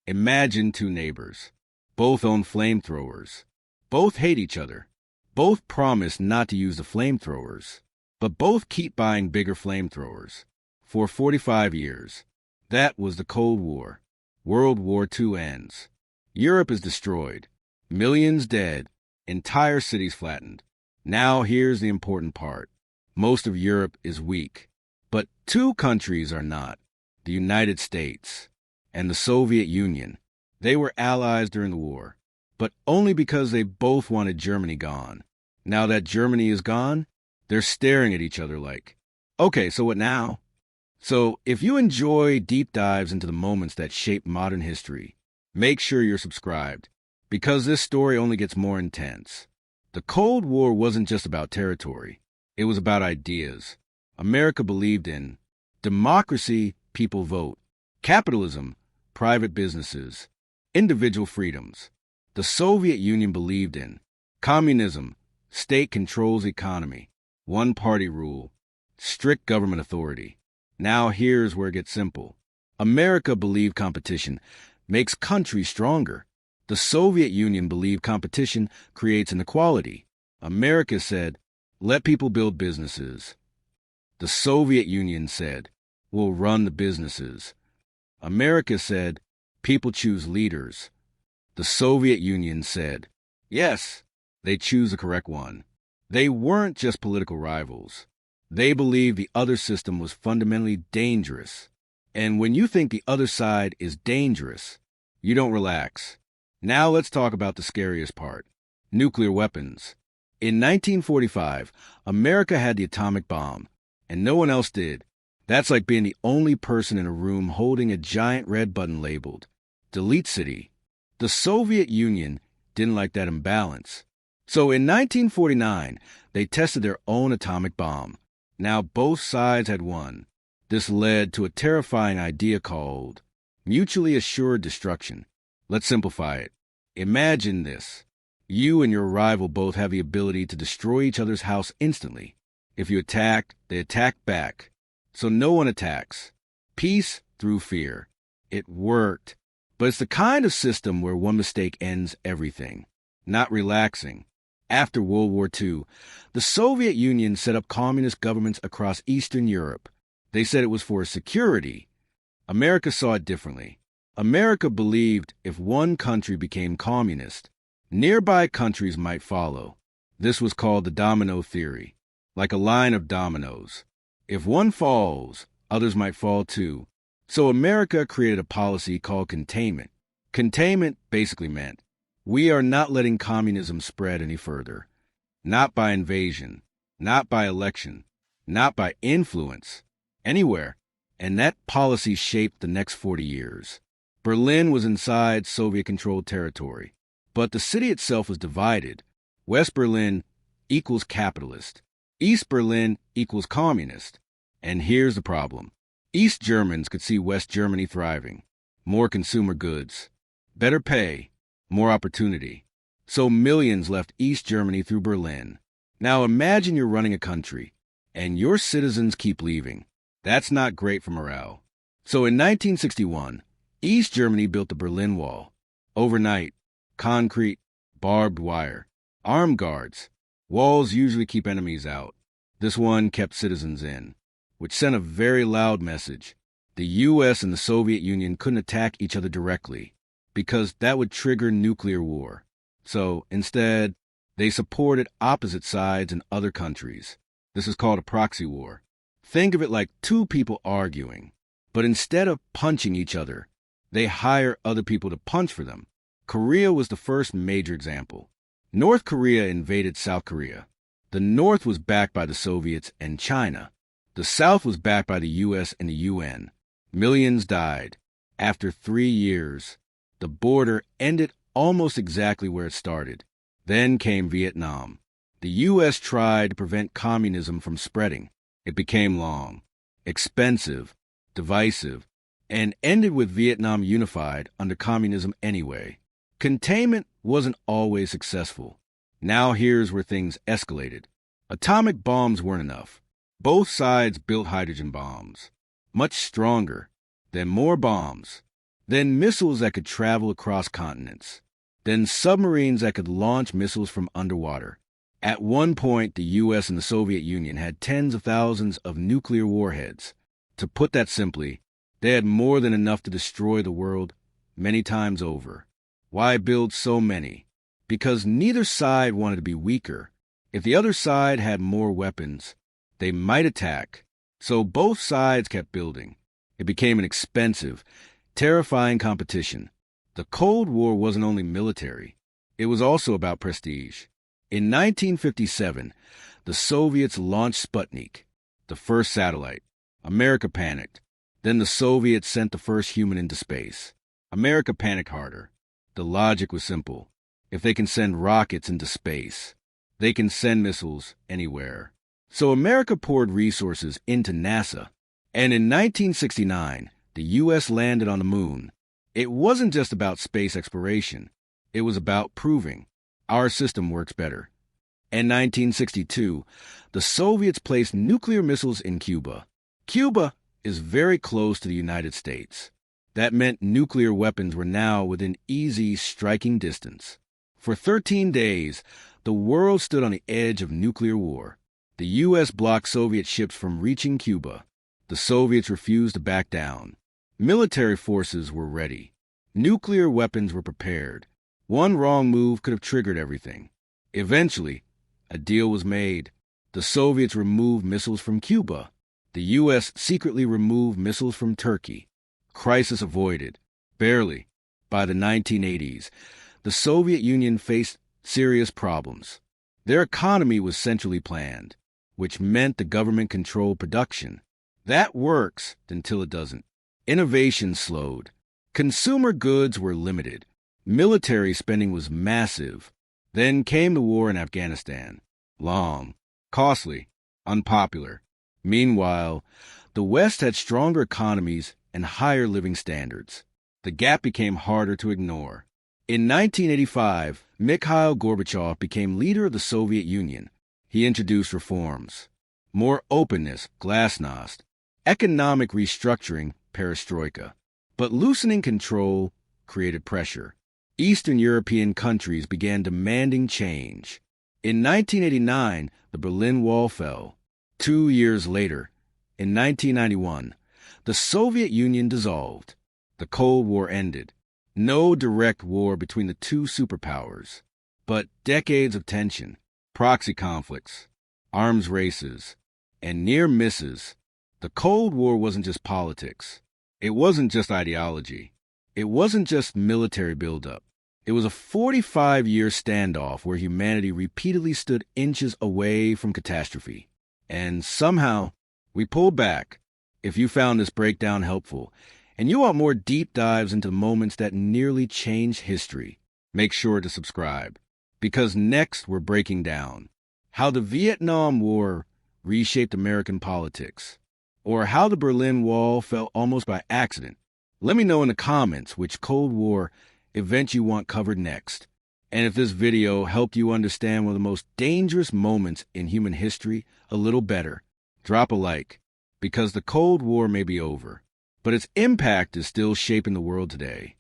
Imagine two neighbors. Both own flamethrowers. Both hate each other. Both promise not to use the flamethrowers. But both keep buying bigger flamethrowers. For 45 years. That was the Cold War. World War II ends. Europe is destroyed. Millions dead. Entire cities flattened. Now here's the important part. Most of Europe is weak. But two countries are not. The United States and the Soviet Union. They were allies during the war, but only because they both wanted Germany gone. Now that Germany is gone, they're staring at each other like, okay, so what now? So if you enjoy deep dives into the moments that shape modern history, make sure you're subscribed, because this story only gets more intense. The Cold War wasn't just about territory. It was about ideas. America believed in democracy, people vote. Capitalism, private businesses. Individual freedoms. The Soviet Union believed in communism, state controls economy, one-party rule, strict government authority. Now here's where it gets simple. America believed competition makes countries stronger. The Soviet Union believed competition creates inequality. America said, let people build businesses. The Soviet Union said, we'll run the businesses. America said, people choose leaders. The Soviet Union said, yes, they choose the correct one. They weren't just political rivals. They believed the other system was fundamentally dangerous. And when you think the other side is dangerous, you don't relax. Now let's talk about the scariest part, nuclear weapons. In 1945, America had the atomic bomb, and no one else did. That's like being the only person in a room holding a giant red button labeled Delete City. The Soviet Union didn't like that imbalance. So in 1949, they tested their own atomic bomb. Now both sides had won. This led to a terrifying idea called mutually assured destruction. Let's simplify it. Imagine this. You and your rival both have the ability to destroy each other's house instantly. If you attack, they attack back. So no one attacks. Peace through fear. It worked. But it's the kind of system where one mistake ends everything. Not relaxing. After World War II, the Soviet Union set up communist governments across Eastern Europe. They said it was for security. America saw it differently. America believed if one country became communist, nearby countries might follow. This was called the domino theory, like a line of dominoes. If one falls, others might fall too. So America created a policy called containment. Containment basically meant, we are not letting communism spread any further. Not by invasion, not by election, not by influence, anywhere. And that policy shaped the next 40 years. Berlin was inside Soviet-controlled territory, but the city itself was divided. West Berlin equals capitalist. East Berlin equals communist. And here's the problem. East Germans could see West Germany thriving. More consumer goods. Better pay. More opportunity. So millions left East Germany through Berlin. Now imagine you're running a country, and your citizens keep leaving. That's not great for morale. So in 1961, East Germany built the Berlin Wall. Overnight, concrete, barbed wire, armed guards. Walls usually keep enemies out. This one kept citizens in, which sent a very loud message. The US and the Soviet Union couldn't attack each other directly, because that would trigger nuclear war. So instead, they supported opposite sides in other countries. This is called a proxy war. Think of it like two people arguing, but instead of punching each other, they hire other people to punch for them. Korea was the first major example. North Korea invaded South Korea. The North was backed by the Soviets and China. The South was backed by the US and the UN. Millions died. After 3 years, the border ended almost exactly where it started. Then came Vietnam. The US tried to prevent communism from spreading. It became long, expensive, divisive, and ended with Vietnam unified under communism anyway. Containment wasn't always successful. Now here's where things escalated. Atomic bombs weren't enough. Both sides built hydrogen bombs. Much stronger. Then more bombs. then missiles that could travel across continents, then submarines that could launch missiles from underwater. At one point, the U.S. and the Soviet Union had tens of thousands of nuclear warheads. To put that simply, they had more than enough to destroy the world many times over. Why build so many? Because neither side wanted to be weaker. If the other side had more weapons, they might attack. So both sides kept building. It became an expensive, terrifying competition. The Cold War wasn't only military. It was also about prestige. In 1957, the Soviets launched Sputnik, the first satellite. America panicked. Then the Soviets sent the first human into space. America panicked harder. The logic was simple. If they can send rockets into space, they can send missiles anywhere. So America poured resources into NASA. And in 1969, the U.S. landed on the moon. It wasn't just about space exploration. It was about proving our system works better. In 1962, the Soviets placed nuclear missiles in Cuba. Cuba is very close to the United States. That meant nuclear weapons were now within easy striking distance. For 13 days, the world stood on the edge of nuclear war. The U.S. blocked Soviet ships from reaching Cuba. The Soviets refused to back down. Military forces were ready. Nuclear weapons were prepared. One wrong move could have triggered everything. Eventually, a deal was made. The Soviets removed missiles from Cuba. The U.S. secretly removed missiles from Turkey. Crisis avoided. Barely. By the 1980s, the Soviet Union faced serious problems. Their economy was centrally planned, which meant the government controlled production. That works until it doesn't. Innovation slowed. Consumer goods were limited. Military spending was massive. Then came the war in Afghanistan. Long, costly, unpopular. Meanwhile, the West had stronger economies and higher living standards. The gap became harder to ignore. In 1985, Mikhail Gorbachev became leader of the Soviet Union. He introduced reforms. More openness, glasnost. Economic restructuring, perestroika. But loosening control created pressure. Eastern European countries began demanding change. In 1989, the Berlin Wall fell. 2 years later, in 1991, the Soviet Union dissolved. The Cold War ended. No direct war between the two superpowers, but decades of tension, proxy conflicts, arms races, and near misses. The Cold War wasn't just politics. It wasn't just ideology. It wasn't just military buildup. It was a 45-year standoff where humanity repeatedly stood inches away from catastrophe. And somehow, we pulled back. If you found this breakdown helpful, and you want more deep dives into moments that nearly changed history, make sure to subscribe. Because next we're breaking down how the Vietnam War reshaped American politics, or how the Berlin Wall fell almost by accident. Let me know in the comments which Cold War event you want covered next. And if this video helped you understand one of the most dangerous moments in human history a little better, drop a like, because the Cold War may be over, but its impact is still shaping the world today.